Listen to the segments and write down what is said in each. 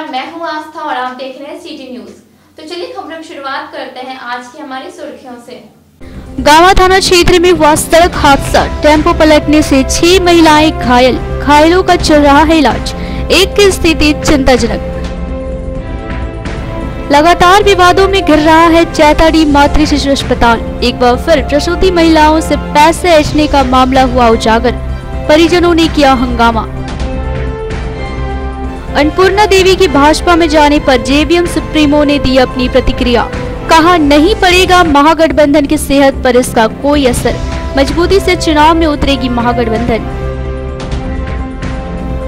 नमस्कार, मैं हूं आस्था और आप देख रहे हैं सिटी न्यूज। तो चलिए खबरों की शुरुआत करते हैं आज की हमारी सुर्खियों से। गावा थाना क्षेत्र में हुआ सड़क हादसा, टेम्पो पलटने से 6 महिलाएं घायल, घायलों का चल रहा है इलाज, एक की स्थिति चिंताजनक। लगातार विवादों में घिर रहा है चैताडी मातृ शिशु अस्पताल, एक बार फिर प्रसूति महिलाओं से पैसे ऐंठने का मामला हुआ उजागर, परिजनों ने किया हंगामा। अन्नपूर्णा देवी की भाजपा में जाने पर जेवीएम सुप्रीमो ने दी अपनी प्रतिक्रिया, कहा नहीं पड़ेगा महागठबंधन की सेहत पर इसका कोई असर, मजबूती से चुनाव में उतरेगी महागठबंधन।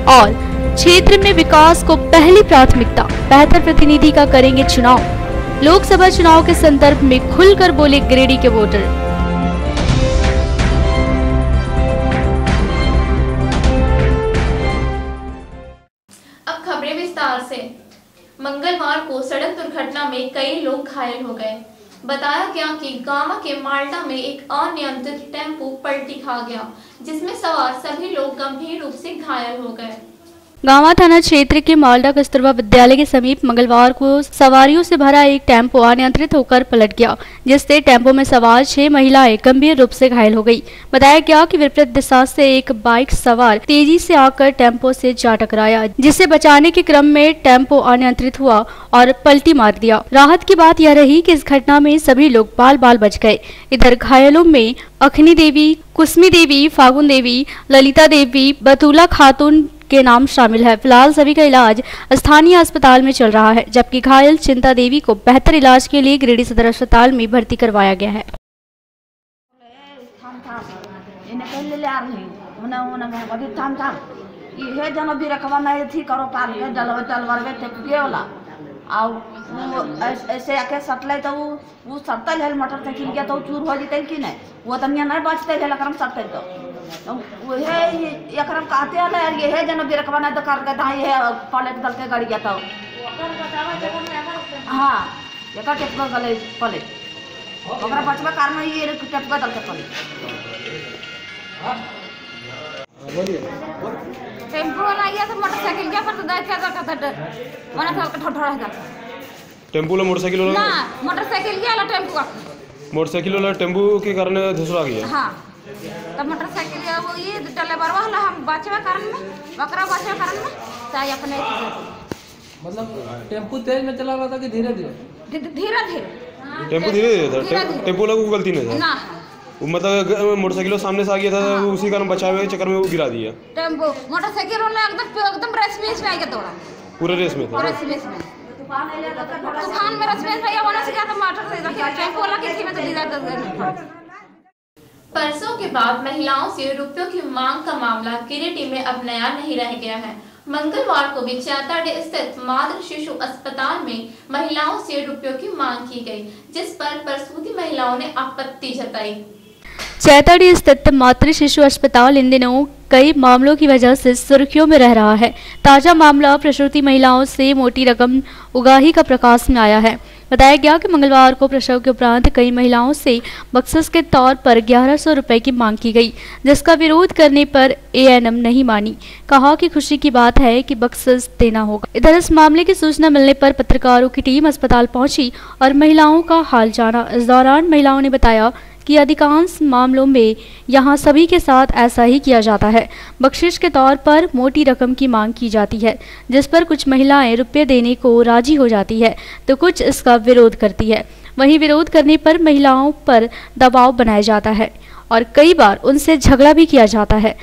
और क्षेत्र में विकास को पहली प्राथमिकता, बेहतर प्रतिनिधि का करेंगे चुनाव, लोकसभा चुनाव के संदर्भ में खुलकर बोले गिरिडीह के वोटर। मंगलवार को सड़क दुर्घटना में कई लोग घायल हो गए। बताया गया कि गांव के माल्टा में एक अनियंत्रित टेम्पो पलटी खा गया, जिसमें सवार सभी लोग गंभीर रूप से घायल हो गए। गावा थाना क्षेत्र के माल्टा कस्तूरबा विद्यालय के समीप मंगलवार को सवारियों से भरा एक टेम्पो अनियंत्रित होकर पलट गया, जिससे टेम्पो में सवार 6 महिलाएं गंभीर रूप से घायल हो गई। बताया गया कि विपरीत दिशा से एक बाइक सवार तेजी से आकर टेम्पो से जा टकराया, जिसे बचाने के क्रम में टेम्पो अनियंत्रित हुआ और पलटी मार दिया। राहत की बात यह रही कि इस घटना में सभी लोग बाल बाल बच गए। इधर घायलों में अखनी देवी, कुसमी देवी, फागुन देवी, ललिता देवी, बतूला खातून के नाम शामिल है। फिलहाल सभी का इलाज स्थानीय अस्पताल में चल रहा है, जबकि घायल चिंता देवी को बेहतर इलाज के लिए गिरिडीह सदर अस्पताल में भर्ती करवाया गया है। ऐसे आके सटल तो वो सटल है मोटरसाइकिल के तो चूर हो जते कि नहीं, वो तनिया नहीं बचते है लकरम सटल तो वहे एकरम कहते है यार ये है जन बिरकवा ना तो कर के दाई है पलट दल के गाड़ी जाता। हां एका टेक्टर गले पलट ओकरा बचवा कारण ये टेक्टर दल के पलट टेम्पो वाला आया तो मोटरसाइकिल के पर तो दाई क्या करता मना था ठठड़ा था टेम्पो वाला मोटरसाइकिल वाला ना मोटरसाइकिल के वाला टेम्पो का मोटरसाइकिल वाला टेम्पो के कारण धुसरा गया। हां तो मोटरसाइकिल वो ये ड्राइवर वाला हम बचवा कारण में बकरा बचवा कारण में चाहे अपने मतलब टेम्पो तेज में चला रहा था कि धीरे धीरे टेम्पो धीरे था, टेम्पो वाला को गलती नहीं था ना, मतलब मोटरसाइकिल सामने से आ गया था। हाँ। उसी कारण बचाव के चक्कर में वो गिरा दिया। टेम्पो मोटरसाइकिल वाला एकदम रेस में आ गया, थोड़ा पूरे रेस में था, रेस में तूफान में रेस में भैया होने से क्या तो मोटर टेम्पो वाला किसी में तो गिरा। परसों के बाद महिलाओं से रुपयों की मांग का मामला गिरिडीह में अब नया नहीं रह गया है। मंगलवार को भी चैताडी स्थित मातृ शिशु अस्पताल में महिलाओं से रुपयों की मांग की गई, जिस पर प्रसूति महिलाओं ने आपत्ति जताई। चैताडी स्थित मातृ शिशु अस्पताल इन दिनों कई मामलों की वजह से सुर्खियों में रह रहा है। ताजा मामला प्रसूति महिलाओं से मोटी रकम उगाही का प्रकाश में आया है। बताया गया कि मंगलवार को प्रसव के उपरांत कई महिलाओं से बख्शिश के तौर पर 1100 रुपए की मांग की गई, जिसका विरोध करने पर एएनएम नहीं मानी। कहा कि खुशी की बात है कि बख्शिश देना होगा। इधर इस मामले की सूचना मिलने पर पत्रकारों की टीम अस्पताल पहुंची और महिलाओं का हाल जाना। इस दौरान महिलाओं ने बताया कि अधिकांश मामलों में यहाँ सभी के साथ ऐसा ही किया जाता है। बख्शिश के तौर पर मोटी रकम की मांग की जाती है, जिस पर कुछ महिलाएं रुपये देने को राजी हो जाती है तो कुछ इसका विरोध करती है। वहीं विरोध करने पर महिलाओं पर दबाव बनाया जाता है और कई बार उनसे झगड़ा भी किया जाता है।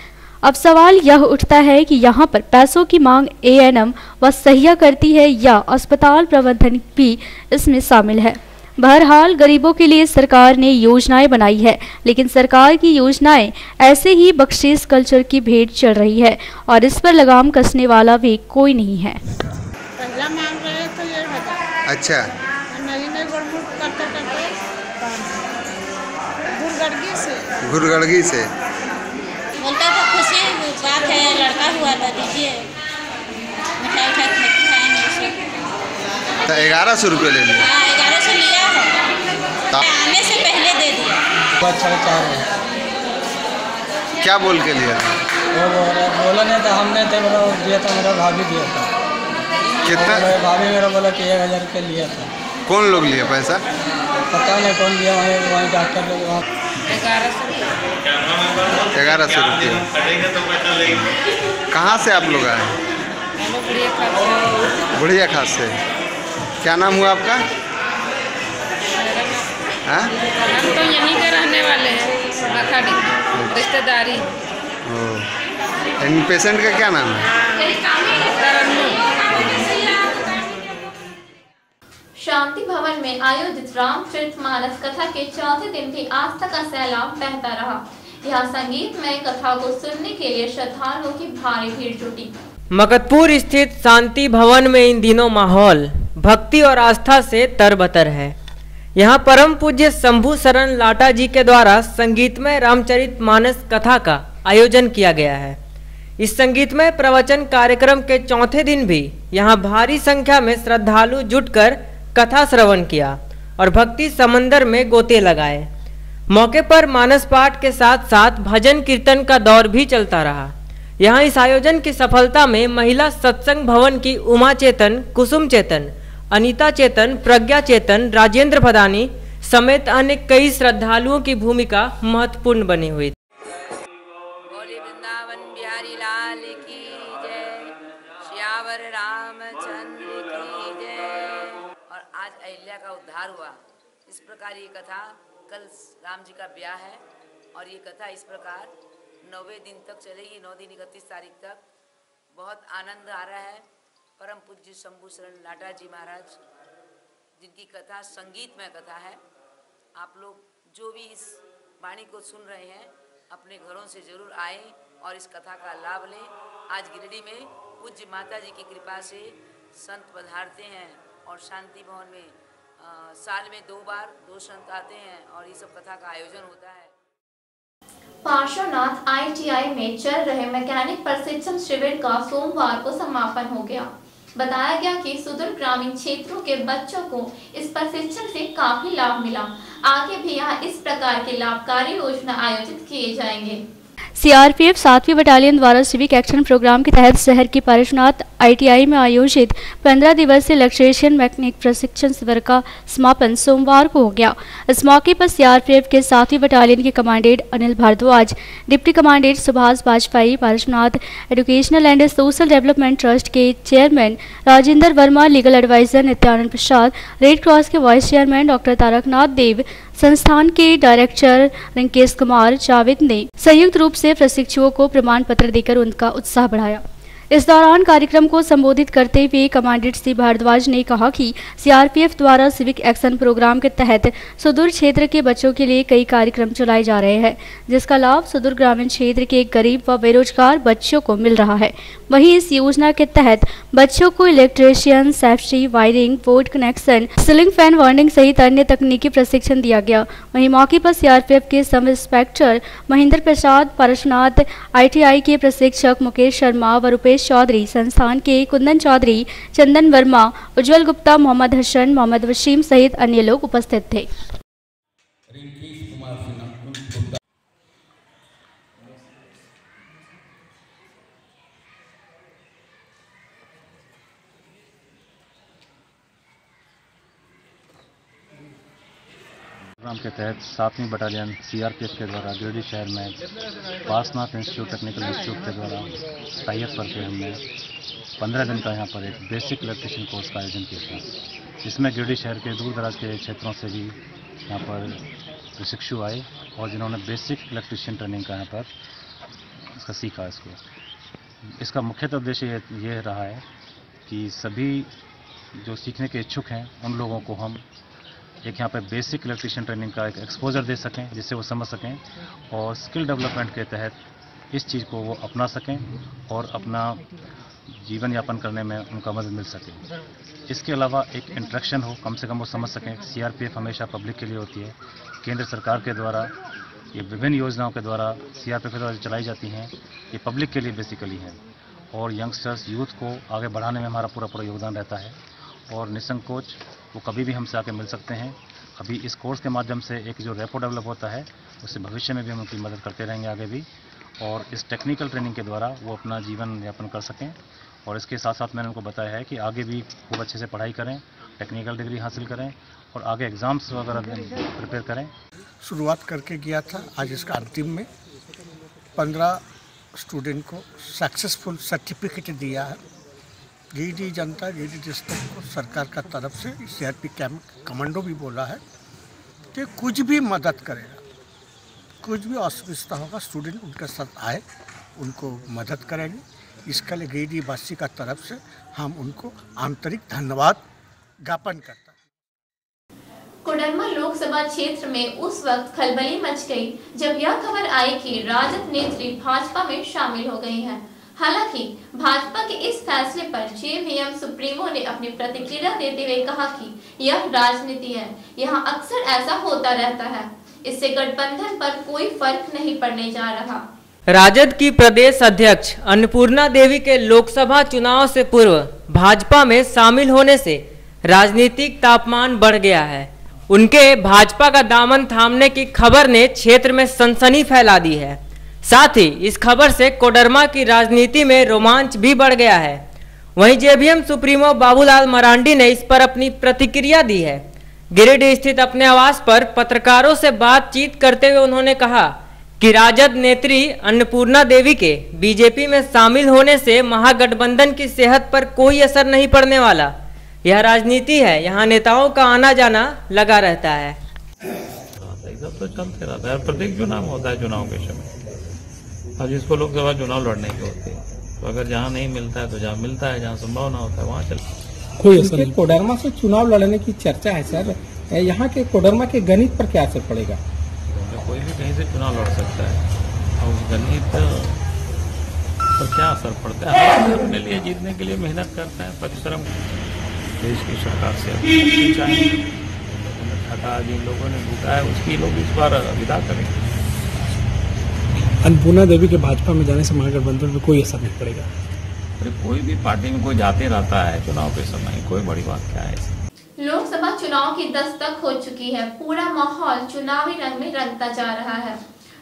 अब सवाल यह उठता है कि यहाँ पर पैसों की मांग एएनएम व सहिया करती है या अस्पताल प्रबंधन भी इसमें शामिल है। बहरहाल गरीबों के लिए सरकार ने योजनाएं बनाई है, लेकिन सरकार की योजनाएं ऐसे ही बख्शीश कल्चर की भेंट चल रही है और इस पर लगाम कसने वाला भी कोई नहीं है। पहला मांग रहे तो ये बता। अच्छा नहीं करते गुरगड़गी से बोलता तो खुशी बात है, लड़का हुआ था दीजिए मिठाई खाएंगे। तो 1100 रुपये ले लिया। 1100 लिया है, आने से पहले दे दिया। क्या बोल के लिया? वो बोला नहीं था, हमने तो दिया था, मेरा भाभी दिया था। कितना? भाभी मेरा बोला कि 1000 रुपये लिया था। कौन लोग लिए पैसा? पता नहीं कौन लिया, वहीं डॉक्टर लोग वहाँ 1100 रुपये। कहाँ से आप लोग आए? बुढ़िया खास से। क्या नाम हुआ आपका? हाँ? हम तो यहीं के रहने वाले हैं, बखाड़ी रिश्तेदारी। इन पेशेंट का क्या नाम है? शांति भवन में आयोजित रामचरितमानस कथा के चौथे दिन भी आस्था का सैलाब बहता रहा। यहाँ संगीतमय कथा को सुनने के लिए श्रद्धालुओं की भारी भीड़ जुटी। मगधपुर स्थित शांति भवन में इन दिनों माहौल भक्ति और आस्था से तरबतर है। यहाँ परम पूज्य शंभू शरण लाटा जी के द्वारा संगीतमय रामचरितमानस कथा का आयोजन किया गया है। इस संगीतमय प्रवचन कार्यक्रम के चौथे दिन भी यहाँ भारी संख्या में श्रद्धालु जुटकर कथा श्रवण किया और भक्ति समंदर में गोते लगाए। मौके पर मानस पाठ के साथ साथ भजन कीर्तन का दौर भी चलता रहा। यहाँ इस आयोजन की सफलता में महिला सत्संग भवन की उमा चेतन, कुसुम चेतन, अनीता चेतन, प्रज्ञा चेतन, राजेंद्र भदानी समेत अन्य कई श्रद्धालुओं की भूमिका महत्वपूर्ण बनी हुई। वृंदावन बिहारी लाल की जय, श्यावर रामचंद्र की जय। और आज अहिल्या का उद्धार हुआ। इस प्रकार ये कथा, कल राम जी का ब्याह है और ये कथा इस प्रकार 9वें दिन तक चलेगी। 9 दिन 31 तारीख तक। बहुत आनंद आ रहा है। परम पूज्य शंभू शरण लाटा जी महाराज जिनकी कथा संगीतमय कथा है। आप लोग जो भी इस वाणी को सुन रहे हैं अपने घरों से जरूर आएं और इस कथा का लाभ लें। आज गिरिडीह में पूज्य माता जी की कृपा से संत पधारते हैं और शांति भवन में साल में 2 बार 2 संत आते हैं और ये सब कथा का आयोजन होता है। पार्श्वनाथ ITI में चल रहे मैकेनिक प्रशिक्षण शिविर का सोमवार को समापन हो गया। बताया गया कि सुदूर ग्रामीण क्षेत्रों के बच्चों को इस प्रशिक्षण से काफी लाभ मिला। आगे भी यहाँ इस प्रकार के लाभकारी योजना आयोजित किए जाएंगे। CRPF 7वीं बटालियन द्वारा सिविक एक्शन प्रोग्राम के तहत शहर की पार्श्वनाथ ITI में आयोजित 15 दिवसीय इलेक्ट्रीशियन मैकेनिक प्रशिक्षण शिविर का समापन सोमवार को हो गया। इस मौके पर CRPF के 7वीं बटालियन के commandant Anil Bhardwaj, deputy commandant Subhash Vajpayee, Parshvanath educational and social development trust के chairman Rajendra Verma, legal adviser Nityanand Prasad, red cross के vice chairman doctor Taraknath Dev, संस्थान के डायरेक्टर रिंकेश कुमार जावेद ने संयुक्त रूप से प्रशिक्षुओं को प्रमाण पत्र देकर उनका उत्साह बढ़ाया। इस दौरान कार्यक्रम को संबोधित करते हुए कमांडेंट श्री भारद्वाज ने कहा कि CRPF द्वारा सिविक एक्शन प्रोग्राम के तहत सुदूर क्षेत्र के बच्चों के लिए कई कार्यक्रम चलाए जा रहे हैं, जिसका लाभ सुदूर ग्रामीण क्षेत्र के गरीब व बेरोजगार बच्चों को मिल रहा है। वहीं इस योजना के तहत बच्चों को electrician, safety, wiring, board connection, ceiling fan warning सहित अन्य तकनीकी प्रशिक्षण दिया गया। वहीं मौके पर CRPF के sub inspector Mahendra Prasad, Parshvanath ITI के प्रशिक्षक मुकेश शर्मा व रुपेश चौधरी, संस्थान के कुंदन चौधरी, चंदन वर्मा, उज्जवल गुप्ता, मोहम्मद हसन, मोहम्मद वसीम सहित अन्य लोग उपस्थित थे। प्रोग्राम के तहत 7वीं बटालियन CRPF के द्वारा गिरिडीह शहर में पार्श्वनाथ इंस्टीट्यूट टेक्निकल इंस्टीट्यूट के द्वारा टाइप करके हमने 15 दिन का यहाँ पर एक बेसिक इलेक्ट्रीशियन कोर्स का आयोजन किया था, जिसमें गिरिडीह शहर के दूर दराज के क्षेत्रों से भी यहाँ पर प्रशिक्षु आए और जिन्होंने बेसिक इलेक्ट्रीशियन ट्रेनिंग का यहाँ पर इसका सीखा। इसका मुख्यतः उद्देश्य ये रहा है कि सभी जो सीखने के इच्छुक हैं उन लोगों को हम एक यहाँ पे बेसिक इलेक्ट्रीशियन ट्रेनिंग का एक एक्सपोजर दे सकें, जिससे वो समझ सकें और स्किल डेवलपमेंट के तहत इस चीज़ को वो अपना सकें और अपना जीवन यापन करने में उनका मदद मिल सके। इसके अलावा एक इंट्रैक्शन हो, कम से कम वो समझ सकें। CRPF हमेशा पब्लिक के लिए होती है। केंद्र सरकार के द्वारा ये विभिन्न योजनाओं के द्वारा CRPF के द्वारा चलाई जाती हैं, ये पब्लिक के लिए बेसिकली है और यंगस्टर्स, यूथ को आगे बढ़ाने में हमारा पूरा योगदान रहता है और निसंकोच वो कभी भी हमसे आके मिल सकते हैं। अभी इस कोर्स के माध्यम से एक जो रेपो डेवलप होता है, उससे भविष्य में भी हम उनकी मदद करते रहेंगे आगे भी, और इस टेक्निकल ट्रेनिंग के द्वारा वो अपना जीवन यापन कर सकें और इसके साथ साथ मैंने उनको बताया है कि आगे भी खूब अच्छे से पढ़ाई करें, टेक्निकल डिग्री हासिल करें और आगे एग्ज़ाम्स वगैरह प्रिपेयर करें। शुरुआत करके गया था, आज इसका अंतिम में 15 स्टूडेंट को सक्सेसफुल सर्टिफिकेट दिया है। गिरिडीह जनता, गिरिडीह डिस्ट्रिक्ट को सरकार का तरफ से CRP कमांडो भी बोला है कि कुछ भी मदद करेगा, कुछ भी असुविधा होगा स्टूडेंट उनके साथ आए, उनको मदद करेंगे। इसके लिए गिरिडीह वासी का तरफ से हम उनको आंतरिक धन्यवाद ज्ञापन करता है। कोडरमा लोकसभा क्षेत्र में उस वक्त खलबली मच गई जब यह खबर आई कि राजद नेत्री भाजपा में शामिल हो गई हैं। हालांकि भाजपा के इस फैसले पर JVM सुप्रीमो ने अपनी प्रतिक्रिया देते हुए कहा कि यह राजनीति है, यहाँ अक्सर ऐसा होता रहता है, इससे गठबंधन पर कोई फर्क नहीं पड़ने जा रहा। राजद की प्रदेश अध्यक्ष अन्नपूर्णा देवी के लोकसभा चुनाव से पूर्व भाजपा में शामिल होने से राजनीतिक तापमान बढ़ गया है। उनके भाजपा का दामन थामने की खबर ने क्षेत्र में सनसनी फैला दी है। साथ ही इस खबर से कोडरमा की राजनीति में रोमांच भी बढ़ गया है। वहीं JVM सुप्रीमो बाबूलाल मरांडी ने इस पर अपनी प्रतिक्रिया दी है। गिरिडीह स्थित अपने आवास पर पत्रकारों से बातचीत करते हुए उन्होंने कहा कि राजद नेत्री अन्नपूर्णा देवी के बीजेपी में शामिल होने से महागठबंधन की सेहत पर कोई असर नहीं पड़ने वाला। यह राजनीति है, यहाँ नेताओं का आना जाना लगा रहता है। सब तो चलते रहता है, प्रत्येक चुनाव होता है चुनाव के समय, और जिसको लोकसभा चुनाव लड़ने के होते हैं तो अगर जहाँ नहीं मिलता है तो जहाँ मिलता है, जहाँ संभावना होता है वहाँ चलता है। कोई असर कोडरमा से चुनाव लड़ने की चर्चा है सर, यहाँ के कोडरमा के गणित पर क्या असर पड़ेगा? कोई भी कहीं से चुनाव लड़ सकता है और उस गणित पर क्या असर पड़ता है? हम अपने लिए जीतने के लिए मेहनत करते हैं, परिश्रम। देश की सरकार से छठा जिन लोगों ने भूखा है उसकी लोग इस बार विदा करेंगे। अन्नपूर्णा देवी के भाजपा में जाने से महागठबंधन में कोई असर नहीं पड़ेगा? अरे कोई भी पार्टी में कोई जाते रहता है चुनाव के समय, कोई बड़ी बात क्या है। लोकसभा चुनाव की दस्तक हो चुकी है, पूरा माहौल चुनावी रंग में रंगता जा रहा है।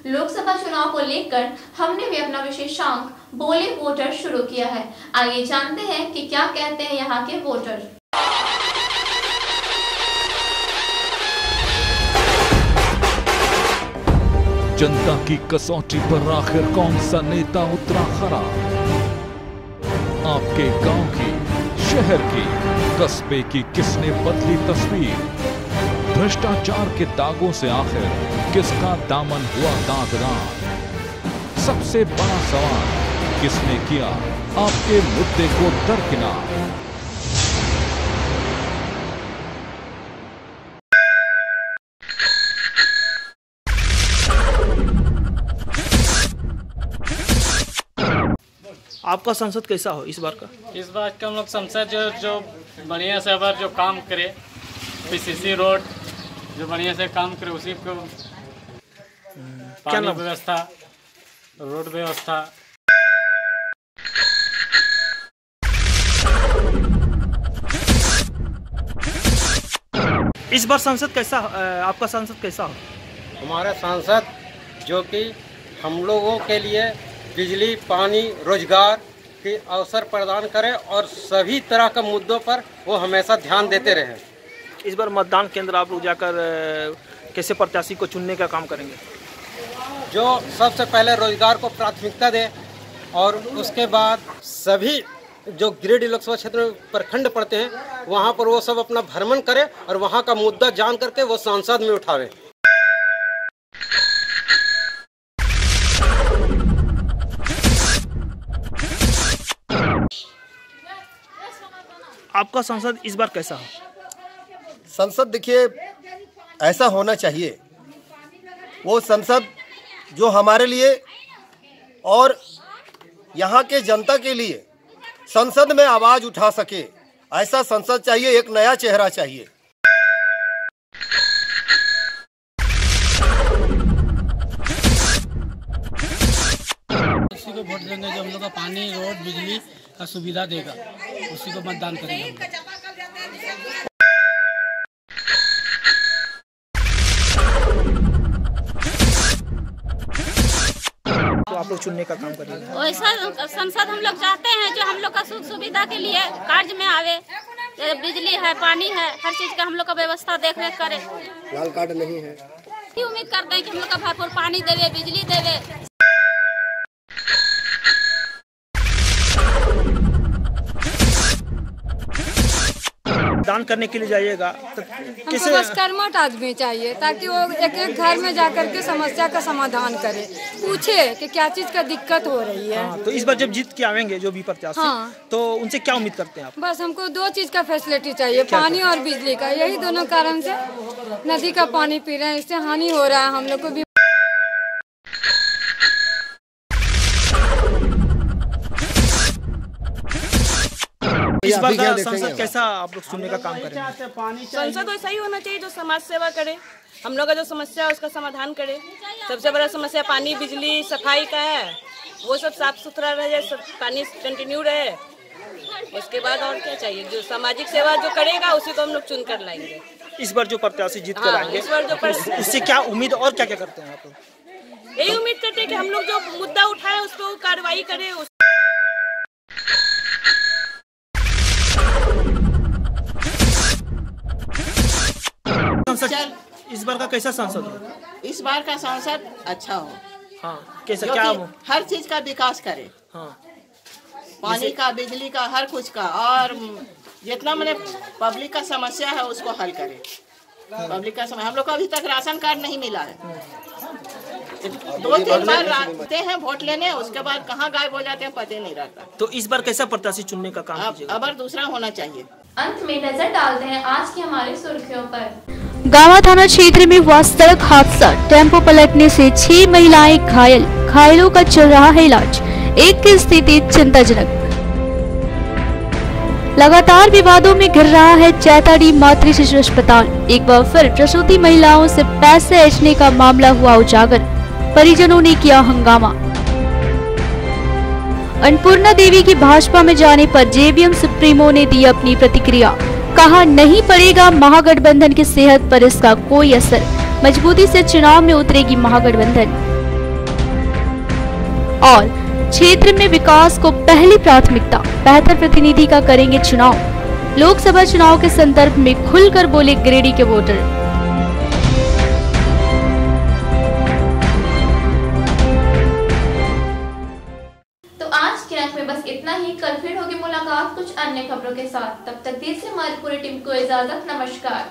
लोकसभा चुनाव को लेकर हमने भी अपना विशेषांक बोले वोटर शुरू किया है। आइए जानते हैं कि क्या कहते हैं यहाँ के वोटर। जनता की कसौटी पर आखिर कौन सा नेता उतरा खरा? आपके गांव की, शहर की, कस्बे की किसने बदली तस्वीर? भ्रष्टाचार के दागों से आखिर किसका दामन हुआ दागदार? सबसे बड़ा सवाल, किसने किया आपके मुद्दे को दरकिनार? आपका संसद कैसा हो इस बार का? इस बार का हम लोग संसद जो बढ़िया से अगर जो काम करे, PCC रोड जो बढ़िया से काम करे, उसी को पानी व्यवस्था, रोड व्यवस्था। इस बार संसद कैसा, आपका संसद कैसा हो? हमारा सांसद जो कि हम लोगों के लिए बिजली, पानी, रोजगार के अवसर प्रदान करें और सभी तरह के मुद्दों पर वो हमेशा ध्यान देते रहे। इस बार मतदान केंद्र आप लोग जाकर कैसे प्रत्याशी को चुनने का काम करेंगे? जो सबसे पहले रोजगार को प्राथमिकता दे और उसके बाद सभी जो गिरिडीह लोकसभा क्षेत्र में प्रखंड पड़ते हैं वहाँ पर वो सब अपना भ्रमण करें और वहाँ का मुद्दा जान करके वो संसद में उठावे। आपका संसद इस बार कैसा हो? संसद देखिए ऐसा होना चाहिए, वो संसद जो हमारे लिए और यहाँ के जनता के लिए संसद में आवाज उठा सके, ऐसा संसद चाहिए, एक नया चेहरा चाहिए। उसी को वोट देंगे जो हम लोग का पानी, रोड, बिजली का सुविधा देगा, उसी को मतदान करेंगे। तो आप आप लोग चुनने का काम करेंगे? वैसा संसद हम लोग चाहते हैं जो हम लोग का सुख सुविधा के लिए कार्य में आवे, बिजली है, पानी है, हर चीज का हम लोग का व्यवस्था देख रेख करे। लाल कार्ड नहीं है, उम्मीद करते हैं कि हम लोग का भरपूर पानी देवे, बिजली देवे। दान करने के लिए जाइएगा तो हमको बस कर्मठ आदमी चाहिए ताकि वो एक एक घर में जाकर के समस्या का समाधान करे, पूछे कि क्या चीज का दिक्कत हो रही है। तो इस बार जब जीत के आवेंगे जो भी प्रत्याशी, तो उनसे क्या उम्मीद करते हैं आप? बस हमको 2 चीज का फैसिलिटी चाहिए, पानी और बिजली का। यही दोनों कारण से नदी का पानी पी रहे हैं, इससे हानि हो रहा है हम लोग को भी। इस बार का संसद कैसा आप लोग सुनने का काम करेंगे? संसद वैसा ही होना चाहिए जो समाज सेवा करे, हम लोग का जो समस्या है उसका समाधान करे। सबसे बड़ा समस्या पानी, बिजली, सफाई का है, वो सब साफ सुथरा रहे, सब पानी कंटिन्यू रहे। उसके बाद और क्या चाहिए? जो सामाजिक सेवा जो करेगा उसी को हम लोग चुन कर लाएंगे। इस बार जो प्रत्याशी जीत कर आएंगे उससे क्या उम्मीद और क्या क्या करते हैं आप लोग? यही उम्मीद करते हैं कि हम लोग जो मुद्दा उठाए उस पर कार्रवाई करें। इस बार का कैसा सांसद हो? इस बार का सांसद अच्छा हो। हाँ, कैसा क्या हो? हर चीज का विकास करे। हाँ, पानी का, बिजली का, हर कुछ का, और जितना मैंने पब्लिक का समस्या है उसको हल करे। पब्लिक का समस्या, हम लोग को अभी तक राशन कार्ड नहीं मिला है। 2-3 बार आते हैं वोट लेने, उसके बाद कहाँ गायब हो जाते हैं पता नहीं रहता। तो इस बार कैसा प्रत्याशी चुनने का काम कीजिएगा? अब दूसरा होना चाहिए। अंत में नजर डालते हैं आज की हमारी सुर्खियों पर। गावा थाना क्षेत्र में हुआ सड़क हादसा, टेम्पो पलटने से 6 महिलाएं घायल, घायलों का चल रहा है इलाज, एक की स्थिति चिंताजनक। लगातार विवादों में घिर रहा है चैताडी मातृ शिशु अस्पताल। एक बार फिर प्रसूति महिलाओं से पैसे ऐंठने का मामला हुआ उजागर, परिजनों ने किया हंगामा। अन्नपूर्णा देवी की भाजपा में जाने पर जेवीएम सुप्रीमो ने दी अपनी प्रतिक्रिया, कहा नहीं पड़ेगा महागठबंधन की सेहत पर इसका कोई असर, मजबूती से चुनाव में उतरेगी महागठबंधन। और क्षेत्र में विकास को पहली प्राथमिकता, बेहतर प्रतिनिधि का करेंगे चुनाव। लोकसभा चुनाव के संदर्भ में खुलकर बोले गिरिडीह के वोटर। तो आज के अंक में बस इतना ही। कल फिर होगी मुलाकात कुछ अन्य खबरों के साथ। तब तक देर से हमारी पूरी टीम को इजाजत। नमस्कार।